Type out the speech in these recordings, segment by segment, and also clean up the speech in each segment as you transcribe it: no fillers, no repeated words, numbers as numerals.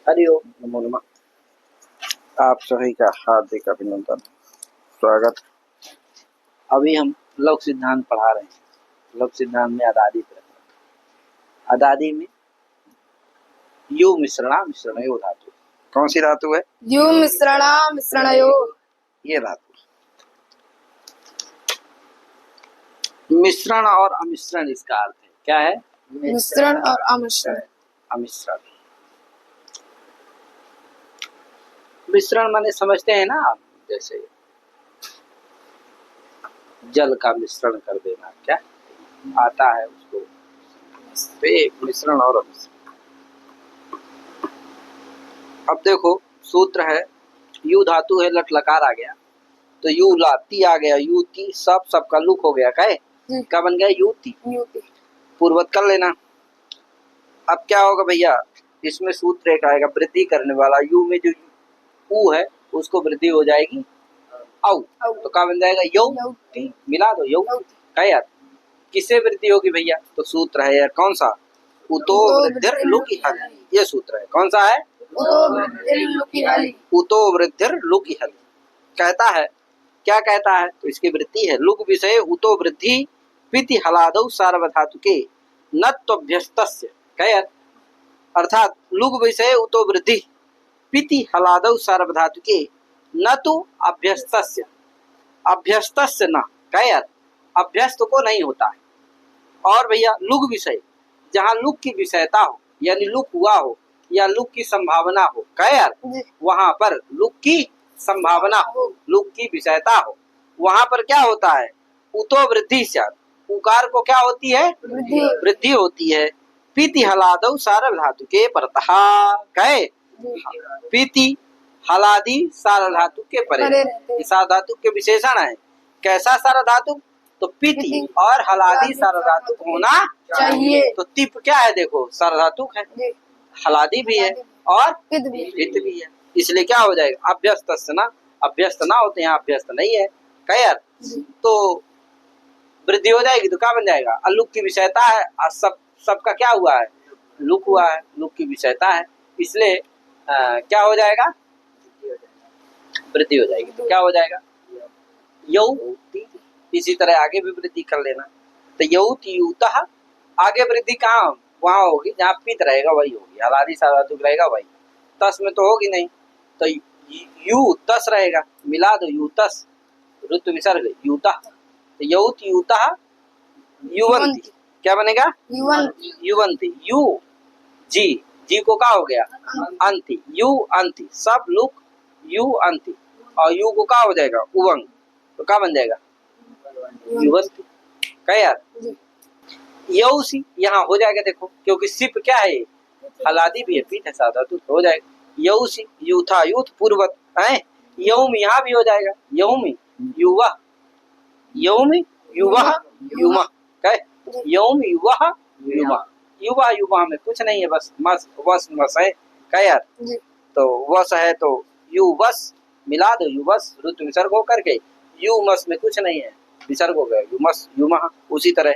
हरिओम नमो नमः। आप सभी का हार्दिक अभिनंदन, स्वागत। अभी हम लघु सिद्धांत पढ़ा रहे हैं। लघु सिद्धांत में अदादी प्रकरण। अदादी में यु मिश्रणा मिश्रणयो धातु। कौन सी धातु है? यु मिश्रणा मिश्रणयो। ये धातु। मिश्रण और अमिश्रण इसका अर्थ है। क्या है? मिश्रण और अमिश्रण। अमिश्रण। मिश्रण माने समझते हैं ना आप, जैसे जल का मिश्रण कर देना, क्या आता है उसको, मिश्रण और अमिश्रण। अब देखो सूत्र है, यू धातु है, लट लकार आ गया तो यू लाती आ गया, यूती सब सबका लुक हो गया। क्या क्या बन गया? यूती। पूर्वत कर लेना। अब क्या होगा भैया, इसमें सूत्र एक आएगा वृद्धि करने वाला। यू में जो ऊ है उसको वृद्धि हो जाएगी औ, तो क्या बन जाएगा? यौती। मिला दो यौ। क्या यार, किससे वृद्धि होगी भैया? तो सूत्र है यार, कौन सा? उतो वृद्धिर लुकी हल। ये सूत्र है, कौन सा है? उतो वृद्धिर लुकी हल। कहता है, क्या कहता है? तो इसकी वृत्ति है लुक विषय उतो वृद्धि पिति हलादौ सार्वधातु के नत्वभ्यस्तस्य। क्या यार, अर्थात लुक विषय उतो वृद्धि पिति हलादौ सार्वधातु के न तो अभ्यस्तस्य। अभ्यस्तस्य न। क्या यार, अभ्यस्त को नहीं होता है। और भैया लुक विषय, जहाँ लुक की विषयता हो, यानी लुक हुआ हो या लुक की संभावना हो, क्या यार, वहां पर लुक की संभावना हो, लुक की विषयता हो, वहां पर क्या होता है? उतो वृद्धि से उकार को क्या होती है? वृद्धि होती है। पीति हलादौ सार्वधातु के परतः। कहे पीति हलादि सार्वधातु के परे। सार्वधातु के विशेषण है। कैसा सार्वधातु? तो पीति और हलादि सार्वधातु होना चाहिए। तो तिप क्या है? देखो सार्वधातु है, हलादि भी है और पित्त भी है, इसलिए क्या हो जाएगा? अभ्यस्त ना। अभ्यस्त ना होते हैं, अभ्यस्त नहीं है। क्या यार, तो वृद्धि हो जाएगी तो क्या बन जाएगा? अलुक की विषयता है, सब सबका क्या हुआ है? लुक हुआ है, लुक की विषयता है, इसलिए क्या हो जाएगा? वृद्धि हो जाएगी। तो क्या हो जाएगा? यौति। इसी तरह आगे भी वृद्धि कर लेना। तो यौति यूतः, आगे वृद्धि कहाँ वहां होगी? जहाँ पित रहेगा वही होगी, हलादि सार्वधातु रहेगा वही। तस में तो होगी नहीं, तो यू तस रहेगा। मिला दो यू तस, ऋतु विसर्ग यूतः। तो यौत यूतः युवंती। क्या बनेगा? युवंती। यू जी, जी को क्या हो गया? अंति। यू अंति, सब लुक यू अंति, और यू को क्या हो जाएगा? उवंग, तो क्या बन जाएगा? युवंती। क्या यार, यौसी यहाँ हो जाएगा। देखो क्योंकि सिप क्या है? हलादी भी है, पीठ है, साधा तो हो जाएगा यौसी। यूथा यूथ पूर्वत है। यौम यहाँ भी हो जाएगा, यौमी युवा, यौम युवा युमा। क्या? यौम युवा युमा। युवा युवा में कुछ नहीं है, बस मस वस मस है। क्या यार, तो वस है तो यु वस, मिला दो यु वस, ऋतु विसर्ग होकर के यु मस में कुछ नहीं है, विसर्ग हो गया युमस युमा। उसी तरह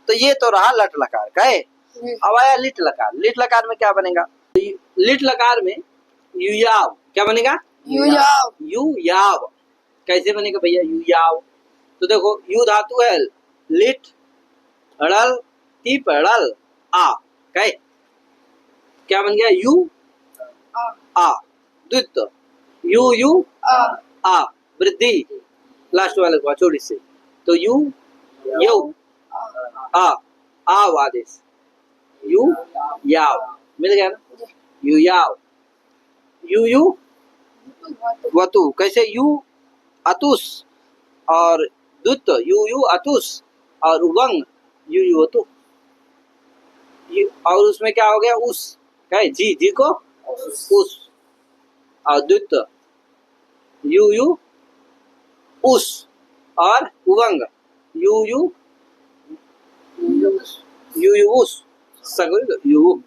तो ये तो रहा लट लकार। कहे अब आया लिट लकार। लिट लकार में क्या बनेगा? लिट लकार में युयाव। क्या बनेगा? युयाव। कैसे बनेगा भैया युयाव? तो देखो यू धातु है, लिट अड़ल टिप अड़ल आ। कहे क्या बन गया? यू आ। द्वित यू यू आ, वृद्धि लास्ट वाले को छोड़ से, तो यू यू आ आव आदेश, यू याव। मिल गया ना? यू याव। यू यू वतु। कैसे? यू अतुस और दुत यू यू अतुस और उवंग यू यू वतु। और उसमें क्या हो गया? उस। क्या? जी जी को उस, और द्वित यू यू उस, और उवंग यू यू यू यू उस, यू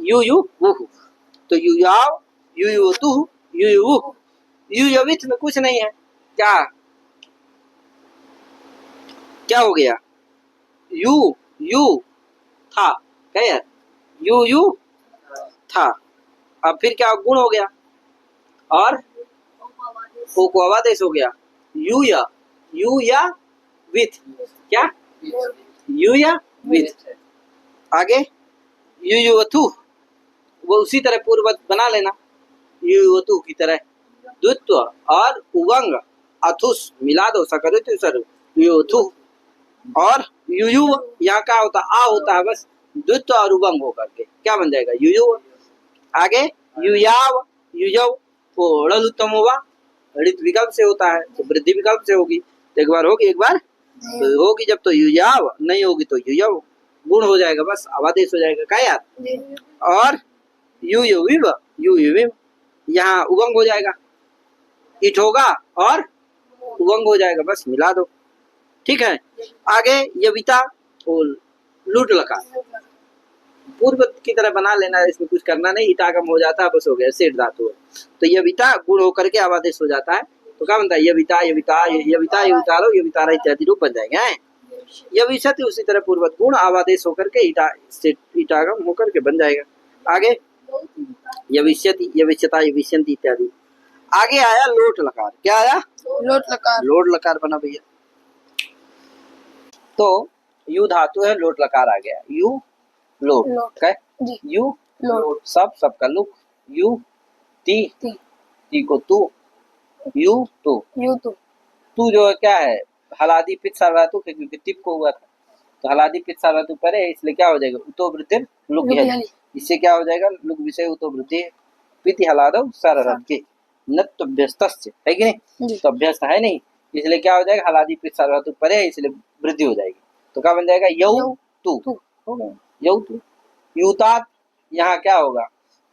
यू यू वुह। तो यू याव यू यू तु यू यू वुह। यू यवित में कुछ नहीं है। क्या क्या हो गया? यू यू था। क्या यार, यू यू था, अब फिर क्या गुण हो गया और ओ को अवादेश हो गया। यू या विथ, क्या यू या विथ। आगे युयुवतु, वो उसी तरह पूर्ववत बना लेना, युयुवतु की तरह। द्वित्व और उवंग अथुस मिला दो, सकरित सर युयुवतु। और युयु यहाँ का होता आ होता है बस, द्वित्व और उवंग होकर के क्या बन जाएगा युयु। आगे युयाव युयव, वो ऋतम हुआ, ऋत विकल्प से होता है तो वृद्धि विकल्प से होगी। तो एक बार होगी, एक बार तो होगी, जब तो युयाव, नहीं होगी तो युयव, गुण हो जाएगा बस, अवादेश हो जाएगा क्या यार। और युयुविव, यहाँ उवंग हो जाएगा, इट होगा और उवंग हो जाएगा, बस मिला दो, ठीक है। आगे यविता और लूट लकार, पूर्व की तरह बना लेना, इसमें कुछ करना नहीं, इटागम हो जाता है बस, हो गया, सेठ धातु है। तो यविता गुण होकर के आवादेश हो जाता है, तो क्या बनता है यविता यविता यविता यवितारो यवितारा इत्यादि रूप बन जाएंगे। यविष्यति उसी तरह पूर्वत गुण आवादेश होकर के इटागम होकर के बन जाएगा। आगे यविष्यति यविष्यता यविष्यन्ति इत्यादि। आगे आया लोट लकार, क्या आया लोट लकार, लोट लकार बना भैया। तो यू धातु है, लोट लकार आ गया, यू लोट, क्या यू लोट, सब का लुक, यू ती को तू, यू तू जो क्या है हलादी पित सार्वधातु, क्योंकि तिप को हुआ था तो हलादी पित सार्वधातु पर है, इसलिए क्या हो जाएगा उतो वृद्धि लुक है, इससे क्या हो जाएगा लुक विषय उतो वृद्धि पिति हलादो सार्वधातु के नत्व अभ्यस्त है कि नहीं, तो अभ्यस्त है नहीं, इसलिए क्या हो जाएगा हलादी पित सार्वधातु पर है, इसलिए वृद्धि हो जाएगी। तो क्या बन जाएगा यौ तू, हो गया यौ तू। यूतात, यहाँ क्या होगा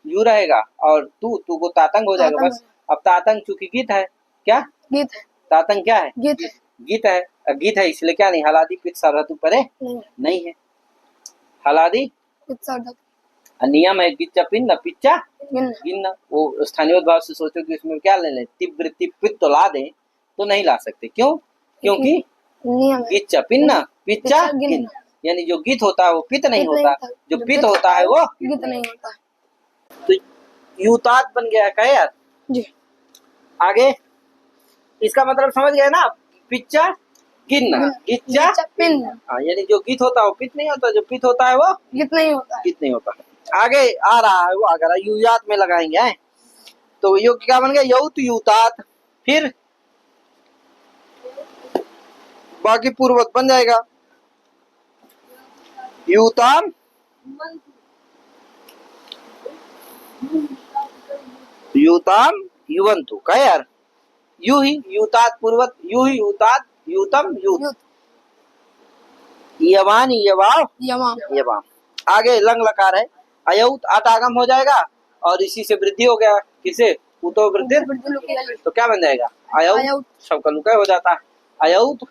यू रहेगा और तू को तातंग हो जाएगा बस। अब तातंग चूंकि गीत है, क्या गीत है, तातंग क्या है गीत है, गीत है इसलिए क्या नहीं हलादी पित सार्वधातु परे नहीं है, हलादी नियम है गिच्चा पिन्न पिच्चा गिन्न। वो स्थानीय भाव से सोचो कि इसमें क्या ले लें, तीव्र तिप्पित तो ला दें तो नहीं ला सकते, क्यों, क्योंकि गिच्चा पिन्न पिच्चा गिन्न, यानी जो गीत होता है वो पित नहीं होता, जो पित होता है वो गीत नहीं होता। तो यूतात बन गया है यार जी। आगे इसका मतलब समझ गए ना, पिच्चा गिन्न गिच्चा पिन्न, यानी जो गीत होता है वो पित नहीं होता, जो पित होता है वो गीत नहीं होता, गीत नहीं होता। आगे आ रहा है वो आ रहा है, युयात में लगाएंगे है? तो यो क्या बन गया यौत युतात, फिर बाकी पूर्वक बन जाएगा यूताम यूताम युवंतु, क्या यार यू ही यूतात पूर्वक, यू ही यूतात यूतम यूत, यवान यवाव यवाम। आगे लंग लकार है, अयौत आटागम हो जाएगा और इसी से वृद्धि हो गया, किसे उतो वृद्धि, तो क्या बन जाएगा अयौत, सबका लुका हो जाता है अयौत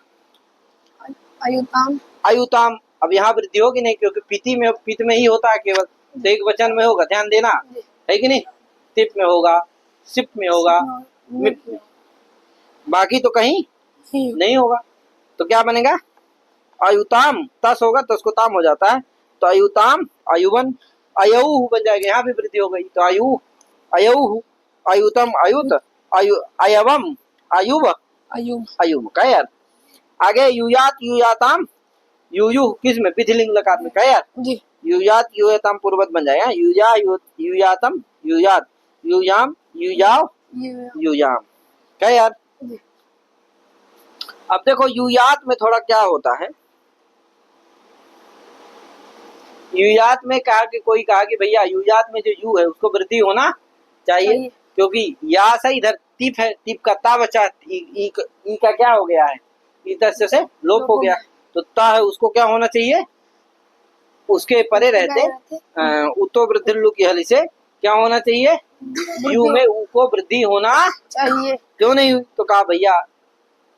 अयुताम अयुताम। अब यहाँ वृद्धि होगी नहीं क्योंकि पित में ही होता है केवल, तो एक वचन में होगा, ध्यान देना है कि नहीं, तिप में होगा, सिप में होगा, मिप में, बाकी तो कहीं नहीं होगा। तो क्या बनेगा अयुताम, तस होगा तो उसको ताम हो जाता है, तो अयुताम अयुवन अयऊ बन जाएगा, यहाँ भी वृद्धि हो गई, तो अयु अयऊ अयुतम अयुत अयवम अयुब अयुब का यार। आगे युयात युयाताम, युयु किस में पिथिलिंग लकार में, क्या यार जी। युयात युयाताम पूर्वत बन जाएगा, युया युयातम युयात युयाम युयाव युयाम, क्या यार। अब देखो युयात में थोड़ा क्या होता है, युयात में कहा कि कोई कहा कि भैया युयात में जो यू है उसको वृद्धि होना चाहिए, क्योंकि या से इधर टिप है, टिप का ता बचा, ई का क्या हो गया है, इधर से लोप हो गया, तो ता है उसको क्या होना चाहिए, उसके परे रहते उतो वृद्धि लु की हली से क्या होना चाहिए, यू में ऊ को वृद्धि होना चाहिए, क्यों नहीं हुई, तो कहा भैया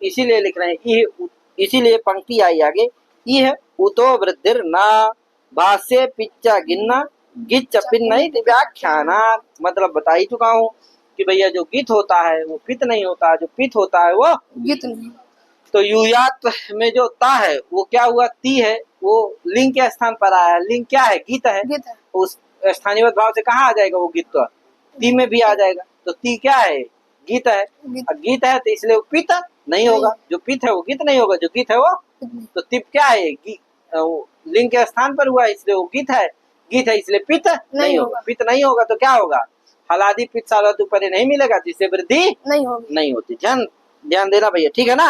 इसीलिए लिख रहे हैं, इसीलिए पंक्ति आई आगे, यह उतो वृद्धि ना भाष्य पिच्चा गिन्ना गिच पिन नहीं व्याख्याना, मतलब बता ही चुका हूँ कि भैया जो गीत होता है वो पित नहीं होता, जो पित होता है वो गीत नहीं। तो युयात में जो ता है वो क्या हुआ, ती है, वो लिंग के स्थान पर आया, लिंग क्या है गीत है, गीत है। उस स्थानीय भाव से कहाँ आ जाएगा वो गीत, तो ती में भी आ जाएगा। तो ती क्या है? गीत है। गीत। गीत है तो इसलिए वो पित नहीं होगा। जो पित है वो गीत नहीं होगा, जो गीत है वो। तो तिप क्या है? लिंग के स्थान पर हुआ इसलिए वो गीत है। गीत है इसलिए पित नहीं होगा। पित नहीं होगा तो क्या होगा? हलादी पित सालादु परे नहीं मिलेगा, जिससे वृद्धि नहीं होती। ध्यान देना भैया, ठीक है ना।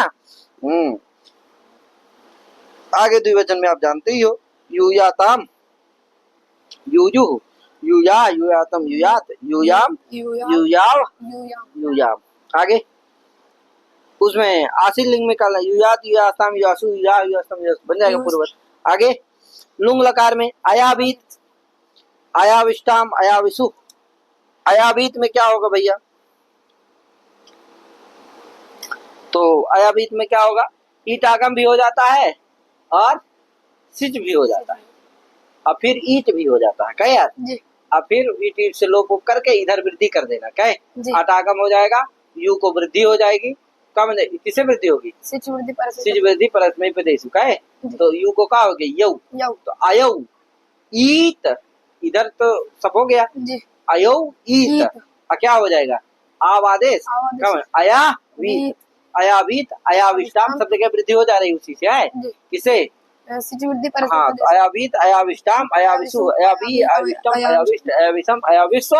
आगे द्विवचन में आप जानते ही हो, यूयाताम, यूयु, यूया, यूयातम, यूयात, यूयाम, यूयाव, यूयाम। आगे उसमें आशील लिंग में काला यूयात, यूयास्ताम, यूयासु, यूया, यूयास्तम, यूयास बन जाएगा पूर्ववत। आगे लुंग लकार में अयाबीत, अयाविष्टाम, अयाविसु। अयाबीत में क्या होगा भैया? तो अयाबीत में क्या होगा? ईट आगम भी हो जाता है और सिच भी हो जाता है और फिर ईट भी हो जाता है। कहे यार जी। और फिर ईट से लोप करके इधर वृद्धि कर देना। कहे आटागम हो जाएगा, यू को वृद्धि हो जाएगी। कब किसे वृद्धि होगी? सिच वृद्धि परस्मै पदेशु। कहे तो यू को क्या हो गया? यऊ। तो अयऊ ईत, इधर तो सब हो गया। अयऊ ईत क्या हो जाएगा? आव आदेश। अया वीत, अयावीत, अयाविष्टाम सब जगह वृद्धि हो जा रही उसी से है। किसे? हाँ, तो अयावीत, अयाविष्टाम, अयाविषु, अयावी, अयाविष्टम, अयाविष्ट, अयाविषम, अयाविश्व,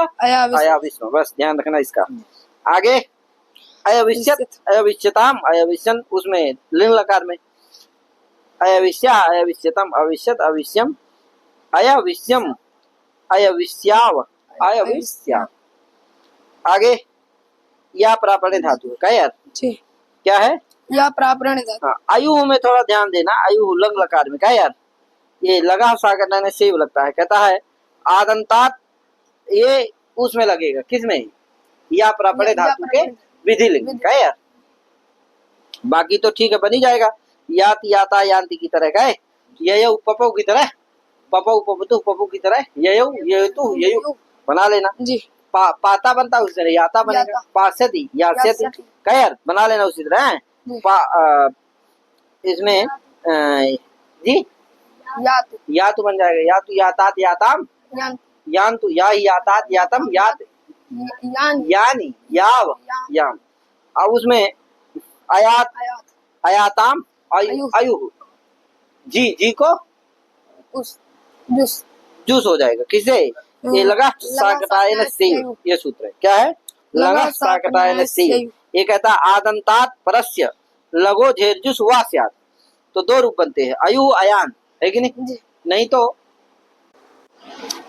अयाविश्व। बस ध्यान रखना इसका। आगे अयविष्यत, अयविष्यताम, अयविष्यन, उसमें लिंग लकार में अयविष्या, अयविष्यतम, अविष्यत, अविष्यम, अयविष्यम, अयविष्याव, अयविष्या। आगे या प्रापणे धातु है। क्या यार? क्या है? या प्रापणे धातु। हाँ, आयु में थोड़ा ध्यान देना। आयु लंग लकार में। क्या यार? ये लगा सागर से लगता है। कहता है आदंतात, ये उसमें लगेगा। किसमें? या प्रापणे धातु के विधि लिंग। क्या यार? बाकी तो ठीक है, बन ही जाएगा। यात, याता, यान्ति की तरह। क्या है? ययौ पपौ की तरह, पपौ पपतु पपु की तरह, ययौ ययतु ययु बना लेना जी। पाता बनता उसी तरह याता बनेगा। पास्यति, यास्यति। क्या यार? बना लेना उसी तरह। इसमें जी यातु बन जाएगा। यातु, यातात, याताम, यान्तु, या, यातात, यातम, यात, यानी, याव, याम। अब उसमें अयात, अयाताम, अयु, जी को जूस हो जाएगा। किसे? ये लगा साकटायन से, ये सूत्र है। क्या है? लगा साकटायन से। ये कहता आदंतात परस्य लगो झेरजुस वास्यात। तो दो रूप बनते हैं, अयु अयान, है कि नहीं? नहीं तो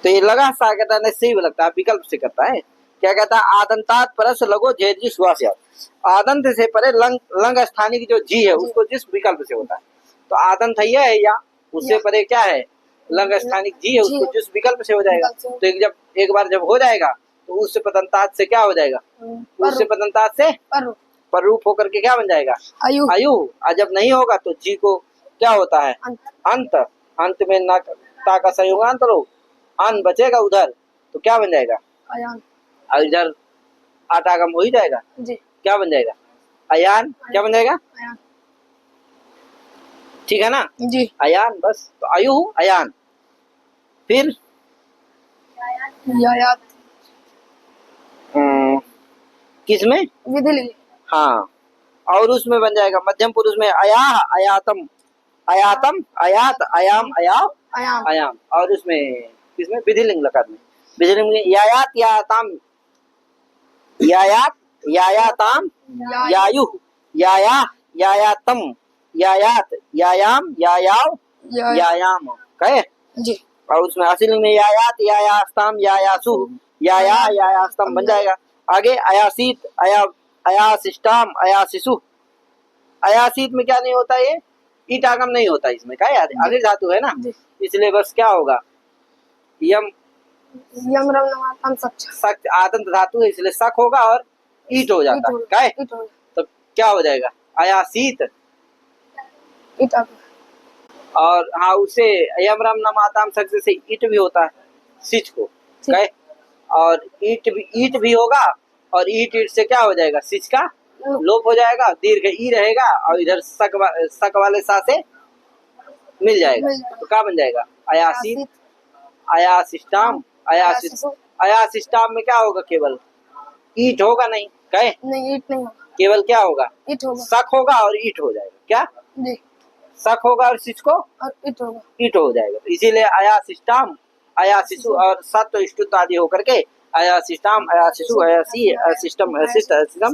ये लगा साकटायन से लगता है, विकल्प से करता है। क्या कहता है? आदंतात परस्य लगो झेरजुस वास्यात। आदंत से परे लंग स्थानीय की जो जी है उसको जिस विकल्प से होता है। तो आदंत है या उससे परे क्या है? लंग स्थानिक जी है, उसको जिस विकल्प से हो जाएगा। तो एक बार जब हो जाएगा तो उससे पदंतात से क्या हो जाएगा? उससे पदंतात से पर रूप होकर के क्या बन जाएगा? आयु। और जब नहीं होगा तो जी को क्या होता है? अंत। अंत में ना ता का संयोगांत लो, अन बचेगा उधर, तो क्या बन जाएगा? और इधर आटागम हो ही जाएगा जी। क्या बन जाएगा? अयान। क्या बन जाएगा? ठीक है ना जी। अयान। बस तो आयु अयान। फिर यायात किसमें? विधि लिंग। हाँ, और उसमें बन जाएगा मध्यम पुरुष में अया, अयातम, अयातम, अयात, अयाम, अयाव, अयाम। और उसमें किसमें? विधि लिंग लकार में। विधि लिंग में यायात, याताम, यायात, यायाताम, यायु, याया, यायातम, यायात, यायाम, यायाव, यायाम। कहे जी। और उसमें असिलिंग में यायात, यायास्ताम, यायासु, याया, यायास्तम बन जाएगा। आगे अयासीत, अयासिष्टाम, अयासिसु। अयासीत में क्या नहीं होता? ये ईट आगम नहीं होता इसमें। क्या यार? अनिर धातु है ना, इसलिए बस क्या होगा? यम सक आदंत धातु है इसलिए सक होगा और ईट हो जाता है। क्या है? तो क्या हो जाएगा? अयासीत। और हाँ, उसे यम रम नमाताम शब्द से ईट भी होता है सिच को। कहे और ईट भी होगा और ईट से क्या हो जाएगा? सिच का लोप हो जाएगा, दीर्घ ई रहेगा और इधर सक वाले सा से मिल जाएगा। तो क्या बन जाएगा? अयासीत, अयासिष्टाम, अयासिसु, अया सिस्टम में क्या होगा? केवल ईट होगा, नहीं कहे, नहीं ईट नहीं होगा, केवल क्या होगा? ईट होगा। शक होगा और ईट हो जाएगा। क्या? जी, शक होगा और सिच को और ईट होगा। ईट हो जाएगा। इसीलिए अया सिस्टम, अया शिशु और सत्व इष्टुत आदि होकर के अया सिस्टम, अया शिशु, अया सी, अया सिस्टम, अया सिस्ट, अया सिस्टम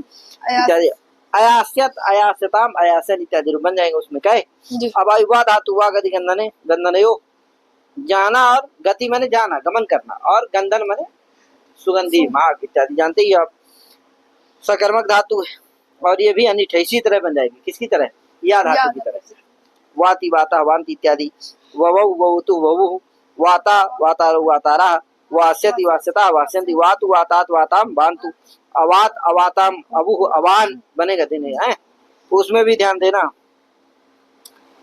इत्यादि, अयास्यत, अयास्यताम, अयासन इत्यादि रूप बन जाएंगे उसमें। कहे जी, अब युवा धातु वा गति गंधने, गंधनयो, जाना और गति माने जाना, गमन करना, और गंधन माने सुगंधी, मार्ग इत्यादि, जानते ही आप। सकर्मक धातु है और ये भी अनिठ है, इसी तरह बन जाएगी। किसकी तरह? या धातु की तरह। वाति, वाता, वांति इत्यादि। ववौ, ववतु, ववुः, वाता, वातारो, वातारा, वास्यति, वास्यता, वास्यन्ति, वातु, वातात, वाताम, वान्तु, अवात, अवाताम, अवुः, अवान बनेगा दिन है। उसमें भी ध्यान देना।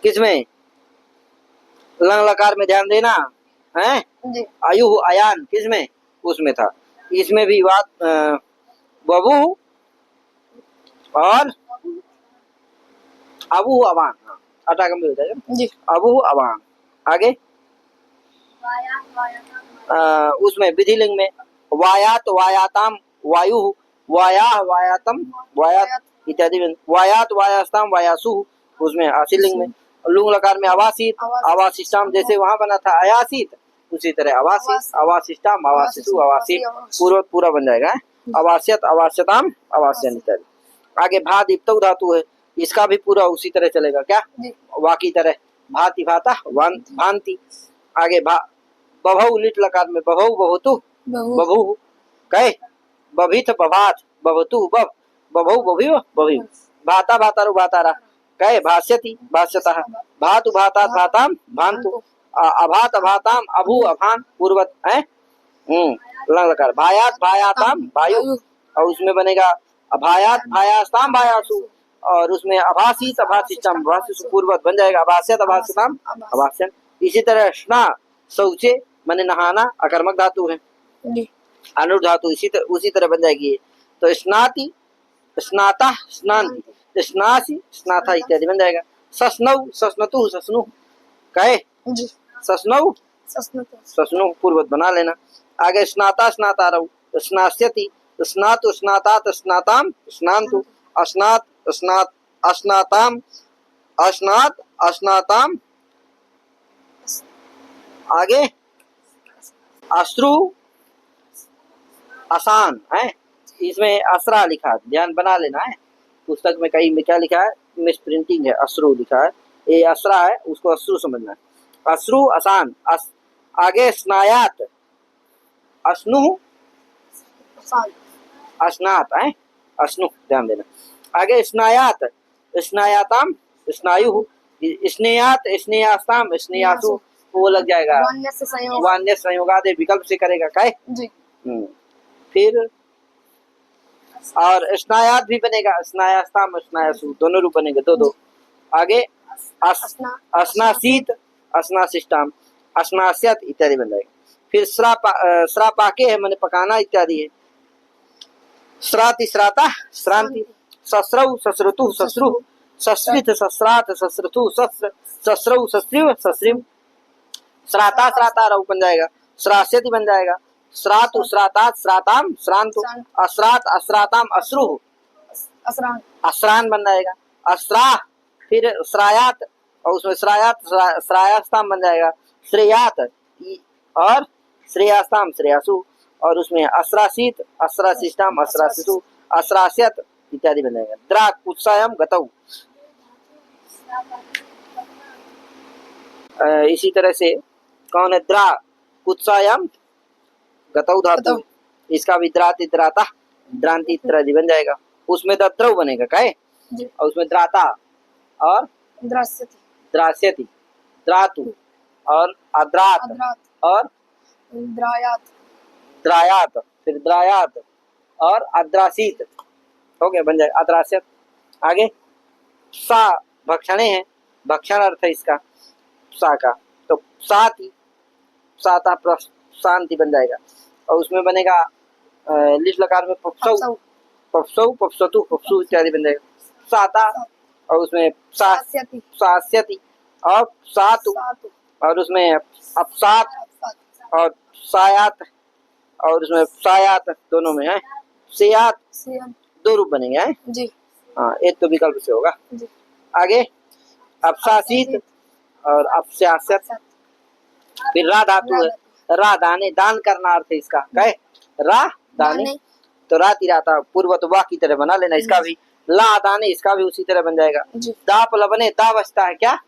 किसमें? लंग लकार में ध्यान देना है। जी, आयु, अयान किसमें? उसमें था। इसमें भी वात, बबू और अबू, अवान, हाँ, अटा कम हो जाएगा। जी, अबू, अवान। आगे उसमें विधिलिंग में वायात, वायाताम, वायु, वायाह, वायातम, वायात इत्यादि में। वायात, वायास्ताम, वायासु उसमें आशीलिंग में। लुंग लकार में अवासित, अवासिष्टाम, जैसे वहां बना था अयासित, उसी तरह अवासित, अवासिष्टाम, अवासिसु, अवासित, पूर्व पूरा बन जाएगा। अवास्यत, अवास्यताम, अवास्यन इत्यादि। आगे भा दीप्तौ धातु है, इसका भी पूरा उसी तरह चलेगा। क्या? वा की तरह। भाति, भाता, भांति। आगे भा बभौ, लिट लकार में बभौ, बभतु, बभु। कहे बभित, बभात, बभतु, बभ, बभौ, बभिव, बभिव। भाता, भातारु, भातारा। कहे भास्यति, भास्यतः। भातु, भातात, भाताम, भांतु। अभात, अभाताम, अभु, अभान, पूर्वत है। लंग लकार। भायात, भायाताम, वायु, और उसमें बनेगा अभायात, भायास्ताम, भायासु, और उसमें अभासित, अभासिष्टाम, अभासिसु, पूर्वत बन जाएगा। अभास्यत, अभास्यताम, अभास्यन। इसी तरह स्ना, शौचे माने नहाना, अकर्मक धातु है। अनुर धातु उसी तरह बन जाएगी। तो स्नाति, स्नाता, स्नान्ति, स्नासि, स्नाथा इत्यादि बन जाएगा। सस्नौ, सस्नतु, सस्नु। कहे सस्नौ, सस्नु, पूर्वत बना लेना। आगे स्नाता, स्नातारौ, स्नास्यति, स्नातु, स्नातात, स्नाताम, स्नान्तु, अस्नात, स्नात, अस्नाताम, अस्नात, अस्नाताम। आगे अश्रु, आसान है। इसमें असरा लिखा है, ध्यान बना लेना है। पुस्तक में कहीं में क्या लिखा है? मिस प्रिंटिंग है, अश्रु लिखा है। ये असरा है, उसको अश्रु समझना है। अश्रु, आसान। आगे स्नायात, अश्नु, अस्नात है, अश्नु, ध्यान देना। आगे स्नायात, स्नायाताम, स्नायु, स्नेयात, स्नेयास्ताम, स्नेयासु, वो लग जाएगा वान्य संयोगादि विकल्प से करेगा। कहे फिर और स्नायात भी बनेगा, स्नायास्ताम, स्नायासु, दोनों रूप बनेंगे, दो। आगे अस्नासीत, अस्नासिष्टाम, अस्नास्यत इत्यादि बन जाएगा। फिर श्रापाके है माने पकाना इत्यादि है। श्राति, श्राता, श्रांति। सस्रौ, सस्रतु, सस्रु, सस्रित, सस्रात, सस्रतु, सस्र, सस्रौ, सस्रिव, सस्रिम। श्राता, श्रातारौ बन जाएगा। श्रास्यति बन जाएगा। श्रातु, श्रातात, श्राताम, श्रांतु। अश्रात, अश्राताम, अश्रु, अश्रान बन जाएगा। अश्रा, फिर श्रायात, और उसमें श्रायात, श्रायास्ताम बन जाएगा। श्रेयात और श्रेयास्ताम, श्रेयासु, और उसमें अश्रासित, अश्रासिष्टाम, अश्रासिसु, अश्रास्यत इत्यादि बन जाएगा। द्राक, उत्सायम, गतौ। इसी तरह से कौन है? द्रा, उत्सायम, गतौ धातु, इसका भी द्राति, द्राता, द्रांति इत्यादि बन जाएगा। उसमें दत्रौ बनेगा। कहे और उसमें द्राता और द्रास्यति, द्रातु और अद्रात और द्रायात, फिर द्रायात और अद्रासित, हो गया, बन जाएगा अद्रास्यत। आगे सा, भक्षणे है, भक्षण अर्थ है इसका सा का, तो साति, साता प्लस शांति बन जाएगा। और उसमें बनेगा लिट लकार में पप्सौ, पप्सौ, पप्सतु, पप्सु इत्यादि बन जाएगा। साता, और उसमें सास्यति और सातु, और उसमें अपसात और सायात और उसमें सायात दोनों में है, सेयात सियात। दो रूप बनेंगे हैं। जी हाँ, एक तो विकल्प से होगा। जी। आगे अपसासित और अपस्यासत। फिर रा धातु है, रा दाने, दान करना अर्थ है इसका, कहे रा दाने, दाने। तो रा तिराता पूर्वत वाह की तरह बना लेना इसका भी। ला दाने, इसका भी उसी तरह बन जाएगा। जी दाप लवने, दा बचता है क्या,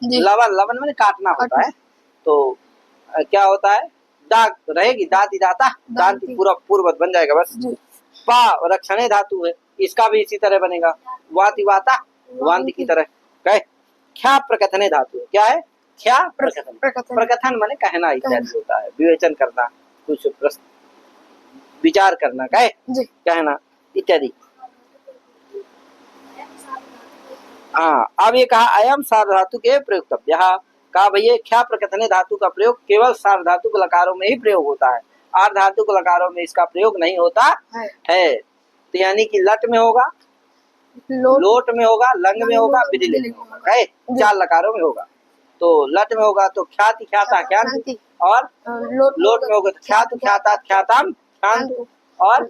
जी। लवन, लवन मैंने काटना होता है, तो क्या होता है, दा रहेगी, दा तिराता, दान पूरा पूर्वत बन जाएगा बस। जी पा रक्षणे धातु है, इसका भी इसी तरह बनेगा, वाति वाता वांति की तरह, कहे ख्या प्रकथने धातु है, क्या है, ख्या प्रकथन, प्रकथन। प्रकथन माने कहना इत्यादि होता है, विवेचन करना, कुछ विचार करना, कहे जी। कहना इत्यादि। हाँ, अब ये कहा अयम सार्वधातु के प्रयुक्तव्य, कहा भैया ख्या प्रकथने धातु का प्रयोग केवल सार्वधातुक लकारों में ही प्रयोग होता है, आर्धातुक लकारों में इसका प्रयोग नहीं होता है। तो यानी कि लट में होगा, लोट में होगा, लंग में होगा, विधिलिंग में होगा, है चार लकारों में होगा। तो लट में होगा तो ख्याति ख्याता ख्यांति, और लोट में होगा तो ख्यात ख्याता ख्याताम ख्यांत, और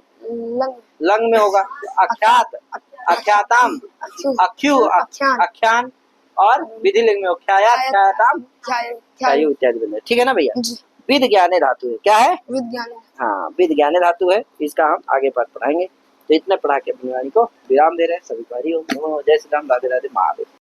लंग में होगा तो अख्यात अख्याताम अख्यु अख्यान, और विधिलिंग में ख्यायात ख्याताम ख्यायु इत्यादि बन जाए। ठीक है ना भैया। विद ज्ञाने धातु है, क्या है, विज्ञान। हाँ विद ज्ञाने धातु है, इसका हम आगे पाठ पढ़ाएंगे। तो इतना पढ़ा के अपनी वाणी को विराम दे रहे हैं। सभी भाई हो, जय श्री राम, राधे राधे, महादेव।